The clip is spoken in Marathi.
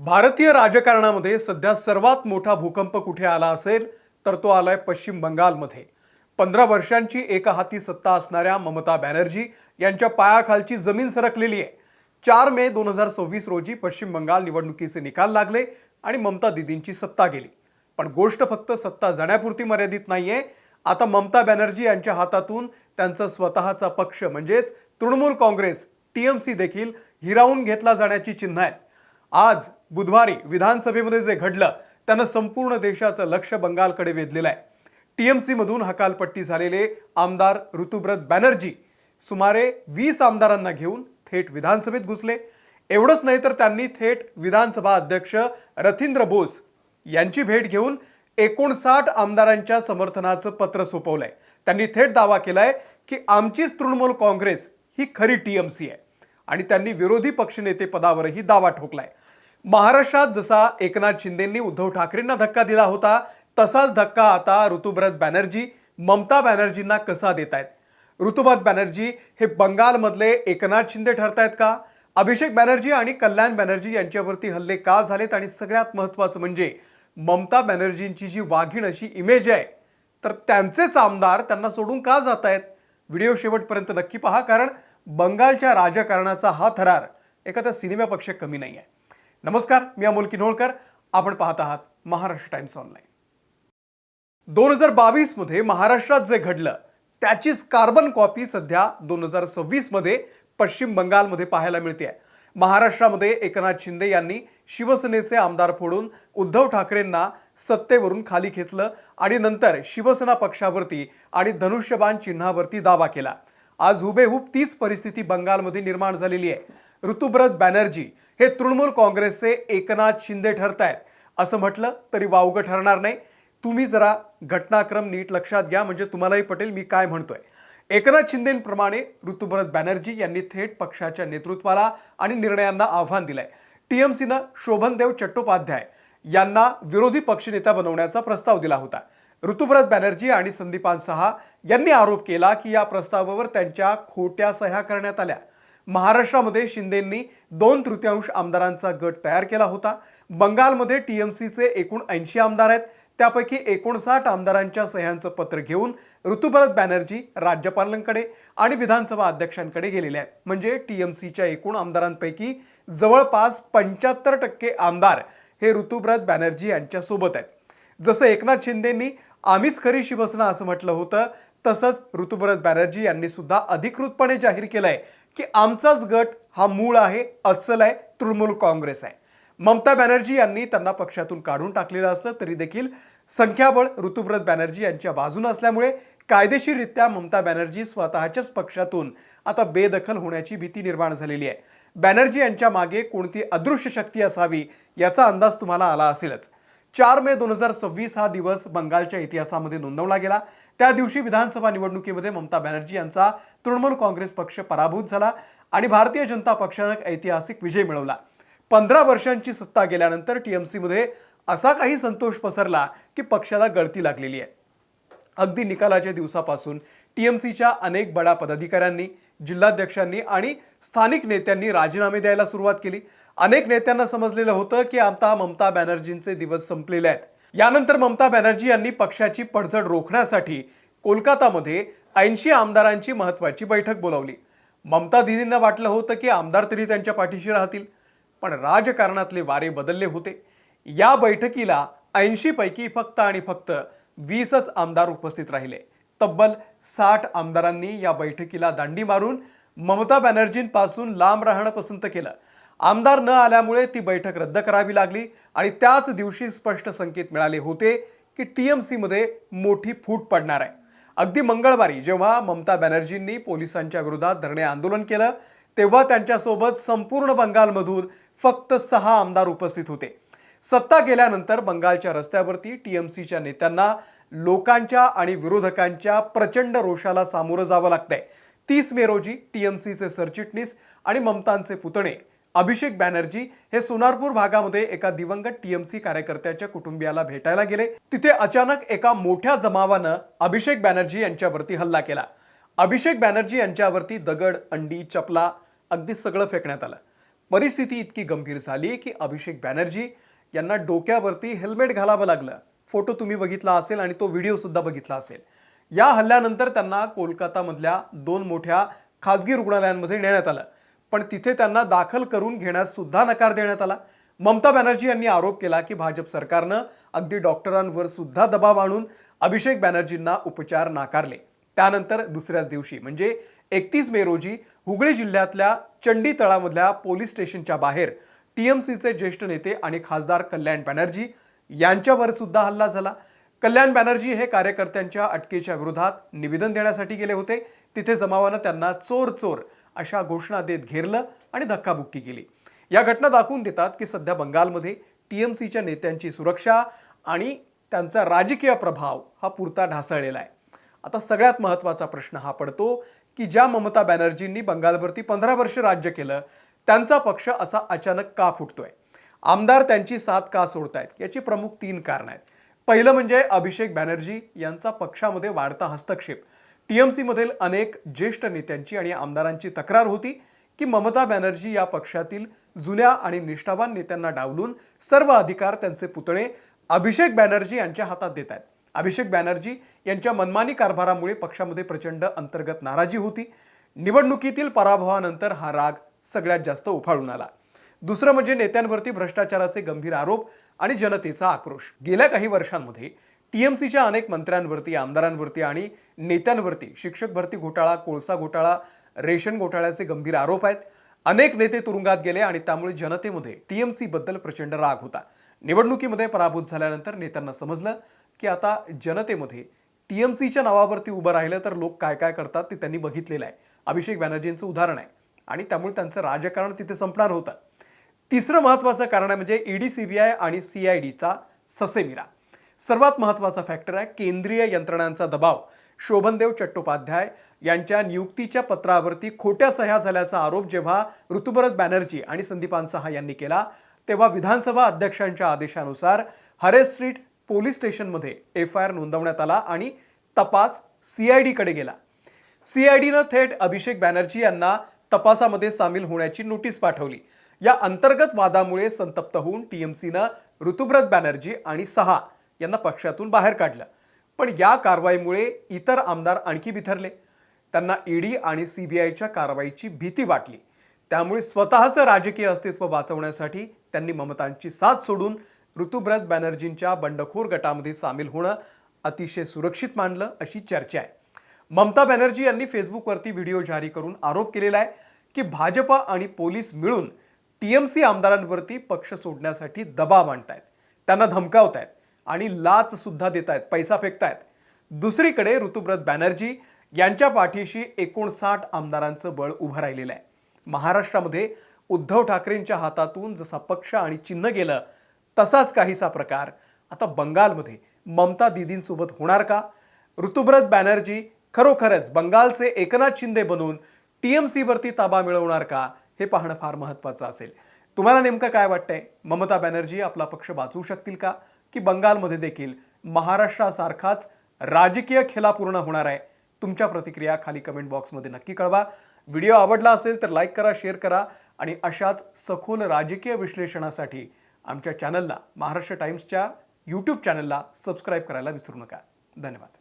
भारतीय राजकारणामध्ये सध्या सर्वात मोठा भूकंप कुठे आला असेल तर तो आलाय पश्चिम बंगालमध्ये। 15 वर्षांची एकहाती सत्ता असणाऱ्या ममता बॅनर्जी यांच्या पायाखालची जमीन सरकलेली आहे। 4 मे 2026 रोजी पश्चिम बंगाल निवडणुकीचे निकाल लागले आणि ममता दीदींची सत्ता गेली। पण गोष्ट फक्त सत्ता जाण्यापुरती मर्यादित नाहीये। आता ममता बॅनर्जी यांच्या हातातून त्यांचा स्वतःचा पक्ष म्हणजेच तृणमूल काँग्रेस टीएमसी देखील हिरावून घेतला जाण्याची चिन्ह आहेत। आज बुधवारी विधानसभेमध्ये जे घडलं त्यानं संपूर्ण देशाचं लक्ष बंगालकडे वेधलेलं आहे। टीएमसी मधून हकालपट्टी झालेले आमदार ऋतुव्रत बॅनर्जी सुमारे 20 आमदारांना घेऊन थेट विधानसभेत घुसले। एवढंच नाही तर त्यांनी थेट विधानसभा अध्यक्ष रथिंद्र बोस यांची भेट घेऊन 59 आमदारांच्या समर्थनाचं पत्र सोपवलंय। त्यांनी थेट दावा केलाय की आमचीच तृणमूल काँग्रेस ही खरी टीएमसी आहे आणि त्यांनी विरोधी पक्षनेते पदावरही दावा ठोकलाय। महाराष्ट्रात जसा एकनाथ शिंदेंनी उद्धव ठाकरेंना धक्का दिला होता तसाच धक्का आता ऋतुव्रत बॅनर्जी ममता बॅनर्जींना कसा देतायत। ऋतुव्रत बॅनर्जी हे बंगालमधले एकनाथ शिंदे ठरतायत का? अभिषेक बॅनर्जी आणि कल्याण बॅनर्जी यांच्यावरती हल्ले का झालेत आणि सगळ्यात महत्त्वाचं म्हणजे ममता बॅनर्जींची जी वाघीण अशी इमेज आहे तर त्यांचेच आमदार त्यांना सोडून का जात आहेत? व्हिडिओ शेवटपर्यंत नक्की पहा, कारण बंगालच्या राजकारणाचा हा थरार एखाद्या सिनेमापेक्षा कमी नाही आहे। नमस्कार, मी अमोल किन्होळकर, आपण पाहत आहात महाराष्ट्र टाइम्स ऑनलाईन। 2022 मध्ये महाराष्ट्रात जे घडलं त्याचीच कार्बन कॉपी सध्या 2026 मध्ये पश्चिम बंगालमध्ये पाहायला मिळते आहे। महाराष्ट्रामध्ये एकनाथ शिंदे यांनी शिवसेनेचे आमदार फोडून उद्धव ठाकरेंना सत्तेवरून खाली खेचलं आणि नंतर शिवसेना पक्षावरती आणि धनुष्यबाण चिन्हावरती दावा केला। आज हुबेहूब तीच परिस्थिती बंगालमध्ये निर्माण झालेली आहे। ऋतुव्रत बॅनर्जी हे तृणमूल काँग्रेसचे एकनाथ शिंदे ठरतायत असं म्हटलं तरी वावगं ठरणार नाही। तुम्ही जरा घटनाक्रम नीट लक्षात घ्या म्हणजे तुम्हालाही पटेल मी काय म्हणतोय। एकनाथ शिंदेंप्रमाणे ऋतुव्रत बॅनर्जी यांनी थेट पक्षाच्या नेतृत्वाला आणि निर्णयांना आव्हान दिलंय। टीएमसीनं शोभनदेव चट्टोपाध्याय यांना विरोधी पक्षनेता बनवण्याचा प्रस्ताव दिला होता। ऋतुव्रत बॅनर्जी आणि संदीपान सहा यांनी आरोप केला की या प्रस्तावावर त्यांच्या खोट्या सह्या करण्यात आल्या। महाराष्ट्रामध्ये शिंदेंनी 2/3 आमदारांचा गट तयार केला होता। बंगालमध्ये टीएमसीचे एकूण 80 आमदार आहेत, त्यापैकी 59 आमदारांच्या सह्यांचं पत्र घेऊन ऋतुव्रत बॅनर्जी राज्यपालांकडे आणि विधानसभा अध्यक्षांकडे गेलेले आहेत। म्हणजे टीएमसीच्या एकूण आमदारांपैकी जवळपास 75% आमदार हे ऋतुव्रत बॅनर्जी यांच्या सोबत आहेत। जसं एकनाथ शिंदेंनी आम्हीच खरी शिवसेना असं म्हटलं होतं तसंच ऋतुव्रत बॅनर्जी यांनी सुद्धा अधिकृतपणे जाहीर केलंय की आमचाच गट हा मूळ आहे, अस्सल आहे, तृणमूल काँग्रेस आहे। ममता बॅनर्जी यांनी त्यांना पक्षातून काढून टाकलेलं असलं तरी देखील संख्याबळ ऋतुव्रत बॅनर्जी यांच्या बाजूने असल्यामुळे कायदेशीररित्या ममता बॅनर्जी स्वतःच्याच पक्षातून आता बेदखल होण्याची भीती निर्माण झालेली आहे। बॅनर्जी यांच्या मागे कोणती अदृश्य शक्ती असावी याचा अंदाज तुम्हाला आला असेलच। 4 मे 2026 हा दिवस बंगालच्या इतिहासामध्ये नोंदवला गेला। त्या दिवशी विधानसभा निवडणुकीमध्ये ममता बॅनर्जी यांचा तृणमूल काँग्रेस पक्ष पराभूत झाला आणि भारतीय जनता पक्षाने ऐतिहासिक विजय मिळवला। 15 वर्षांची सत्ता गेल्यानंतर टीएमसी मध्ये असा काही संतोष पसरला की पक्षाला गळती लागलेली आहे। अगदी निकालाच्या दिवसापासून टीएमसीच्या अनेक बडा पदाधिकाऱ्यांनी, जिल्हाध्यक्षांनी आणि स्थानिक नेत्यांनी राजीनामे द्यायला सुरुवात केली। अनेक नेत्यांना समजलेलं होतं की आता ममता बॅनर्जींचे दिवस संपलेले आहेत। यानंतर ममता बॅनर्जी यांनी पक्षाची पडझड रोखण्यासाठी कोलकातामध्ये 80 आमदारांची महत्त्वाची बैठक बोलावली। ममता दीदींना वाटलं होतं की आमदार तरी त्यांच्या पाठीशी राहतील, पण राजकारणातले वारे बदलले होते। या बैठकीला 80 पैकी फक्त आणि फक्त 20च आमदार उपस्थित राहिले। तब्बल 60 आमदारांनी या बैठकीला दांडी मारून ममता बॅनर्जींपासून लांब राहणं पसंत केलं। आमदार न आल्यामुळे ती बैठक रद्द करावी लागली आणि त्याच दिवशी स्पष्ट संकेत मिळाले होते की टीएमसी मध्ये मोठी फूट पडणार आहे। अगदी मंगळवारी जेव्हा ममता बॅनर्जींनी पोलिसांच्या विरोधात धरणे आंदोलन केलं तेव्हा त्यांच्यासोबत संपूर्ण बंगालमधून फक्त 6 आमदार उपस्थित होते। सत्ता गेल्यानंतर बंगालच्या रस्त्यावरती टीएमसीच्या नेत्यांना लोकांच्या आणि विरोधकांच्या प्रचंड रोषाला सामोरं जावं लागतंय। 30 मे रोजी टीएमसीचे सरचिटणीस आणि ममतांचे पुतणे अभिषेक बॅनर्जी हे सोनारपूर भागामध्ये एका दिवंगत टीएमसी कार्यकर्त्याच्या कुटुंबियाला भेटायला गेले। तिथे अचानक एका मोठ्या जमावानं अभिषेक बॅनर्जी यांच्यावरती हल्ला केला। अभिषेक बॅनर्जी यांच्यावरती दगड, अंडी, चपला अगदी सगळं फेकण्यात आलं। परिस्थिती इतकी गंभीर झाली की अभिषेक बॅनर्जी यांना डोक्यावरती हेल्मेट घालावं लागलं. फोटो तुम्ही बघितला असेल आणि तो व्हिडिओ सुद्धा बघितला असेल. या हल्ल्यानंतर त्यांना कोलकातामधल्या 2 मोठ्या खासगी रुग्णालयांमध्ये नेण्यात आलं, पण तिथे त्यांना दाखल करून घेण्यास सुद्धा नकार देण्यात आला. ममता बॅनर्जी यांनी आरोप केला की भाजप सरकारनं अगदी डॉक्टरांवर सुद्धा दबाव आणून अभिषेक बॅनर्जींना उपचार नाकारले. त्यानंतर दुसऱ्याच दिवशी म्हणजे 31 मे रोजी हुगळी जिल्ह्यातल्या चंडी तळामधल्या पोलीस स्टेशनच्या बाहेर टीएमसीचे ज्येष्ठ नेते आणि खासदार कल्याण बॅनर्जी यांच्यावर सुद्धा हल्ला झाला. कल्याण बॅनर्जी हे कार्यकर्त्यांच्या अटकेच्या विरोधात निवेदन देण्यासाठी गेले होते. तिथे जमावानं त्यांना चोर चोर अशा घोषणा देत घेरलं आणि धक्काबुक्की केली. या घटना दाखवून देतात की सध्या बंगालमध्ये टीएमसीच्या नेत्यांची सुरक्षा आणि त्यांचा राजकीय प्रभाव हा पुरता ढासळलेला आहे. आता सगळ्यात महत्त्वाचा प्रश्न हा पडतो की ज्या ममता बॅनर्जींनी बंगालवरती 15 वर्ष राज्य केलं, त्यांचा पक्ष असा अचानक का फुटतोय? आमदार त्यांची साथ का सोडतायत? याची प्रमुख 3 कारणं आहेत. पहिलं म्हणजे अभिषेक बॅनर्जी यांचा पक्षामध्ये वाढता हस्तक्षेप. टीएमसी मधील अनेक ज्येष्ठ नेत्यांची आणि आमदारांची तक्रार होती की ममता बॅनर्जी या पक्षातील जुन्या आणि निष्ठावान नेत्यांना डावलून सर्व अधिकार त्यांचे पुतळे अभिषेक बॅनर्जी यांच्या हातात देत आहेत. अभिषेक बॅनर्जी यांच्या मनमानी कारभारामुळे पक्षामध्ये प्रचंड अंतर्गत नाराजी होती. निवडणुकीतील पराभवानंतर हा राग सगळ्यात जास्त उफाळून आला. दुसरं म्हणजे नेत्यांवरती भ्रष्टाचाराचे गंभीर आरोप आणि जनतेचा आक्रोश. गेल्या काही वर्षांमध्ये टीएमसीच्या अनेक मंत्र्यांवरती, आमदारांवरती आणि नेत्यांवरती शिक्षक भरती घोटाळा, कोळसा घोटाळा, रेशन घोटाळ्याचे गंभीर आरोप आहेत. अनेक नेते तुरुंगात गेले आणि त्यामुळे जनतेमध्ये टीएमसी बद्दल प्रचंड राग होता. निवडणुकीमध्ये पराभूत झाल्यानंतर नेत्यांना समजलं की आता जनतेमध्ये टीएमसीच्या नावावरती उभं राहिलं तर लोक काय काय करतात ते त्यांनी बघितलेलं आहे. अभिषेक बॅनर्जींचं उदाहरण आहे आणि त्यामुळे त्यांचं राजकारण तिथे संपणार होतं. तिसरं महत्त्वाचं कारण आहे म्हणजे ईडी, सीबीआय आणि सीआयडीचा ससेमिरा. सर्वात महत्त्वाचा फॅक्टर आहे केंद्रीय यंत्रणांचा दबाव. शोभनदेव चट्टोपाध्याय यांच्या नियुक्तीच्या पत्रावरती खोट्या सह्या झाल्याचा आरोप जेव्हा ऋतुभरत बॅनर्जी आणि संदीपान सहा यांनी केला, तेव्हा विधानसभा अध्यक्षांच्या आदेशानुसार हरे स्ट्रीट पोलीस स्टेशनमध्ये एफआयआर नोंदवण्यात आला आणि तपास सीआयडीकडे गेला. सीआयडीनं थेट अभिषेक बॅनर्जी यांना तपासामध्ये सामील होण्याची नोटीस पाठवली. या अंतर्गत वादामुळे संतप्त होऊन टीएमसीनं ऋतुभरत बॅनर्जी आणि सहा यांना पक्षातून बाहेर काढलं. पण या कारवाईमुळे इतर आमदार आणखी बिथरले. त्यांना ईडी आणि सीबीआयच्या कारवाईची भीती वाटली. त्यामुळे स्वतःचं राजकीय अस्तित्व वाचवण्यासाठी त्यांनी ममतांची साथ सोडून ऋतुभरत बॅनर्जींच्या बंडखोर गटामध्ये सामील होणं अतिशय सुरक्षित मानलं, अशी चर्चा आहे. ममता बॅनर्जी यांनी फेसबुकवरती व्हिडिओ जारी करून आरोप केलेला आहे की भाजप आणि पोलीस मिळून टीएमसी आमदारांवरती पक्ष सोडण्यासाठी दबाव आणतायत, त्यांना धमकावतायत आणि लाच सुद्धा देतायत, पैसा फेकतायत. दुसरीकडे ऋतुभरत बॅनर्जी यांच्या पाठीशी 59 आमदारांचं बळ उभं राहिलेलं आहे. महाराष्ट्रामध्ये उद्धव ठाकरेंच्या हातातून जसा पक्ष आणि चिन्ह गेलं, तसाच काहीसा प्रकार आता बंगालमध्ये ममता दीदींसोबत होणार का? ऋतुभरत बॅनर्जी खरोखरच बंगालचे एकनाथ शिंदे बनून टीएमसीवरती ताबा मिळवणार का? हे पाहणं फार महत्त्वाचं असेल. तुम्हाला नेमकं काय वाटतंय? ममता बॅनर्जी आपला पक्ष वाचवू शकतील का? की बंगालमध्ये देखील महाराष्ट्रासारखाच राजकीय खेळा पूर्ण होणार आहे? तुमच्या प्रतिक्रिया खाली कमेंट बॉक्समध्ये नक्की कळवा. व्हिडिओ आवडला असेल तर लाईक करा, शेअर करा आणि अशाच सखोल राजकीय विश्लेषणासाठी आमच्या चॅनलला, महाराष्ट्र टाइम्सच्या यूट्यूब चॅनलला सबस्क्राईब करायला विसरू नका. धन्यवाद.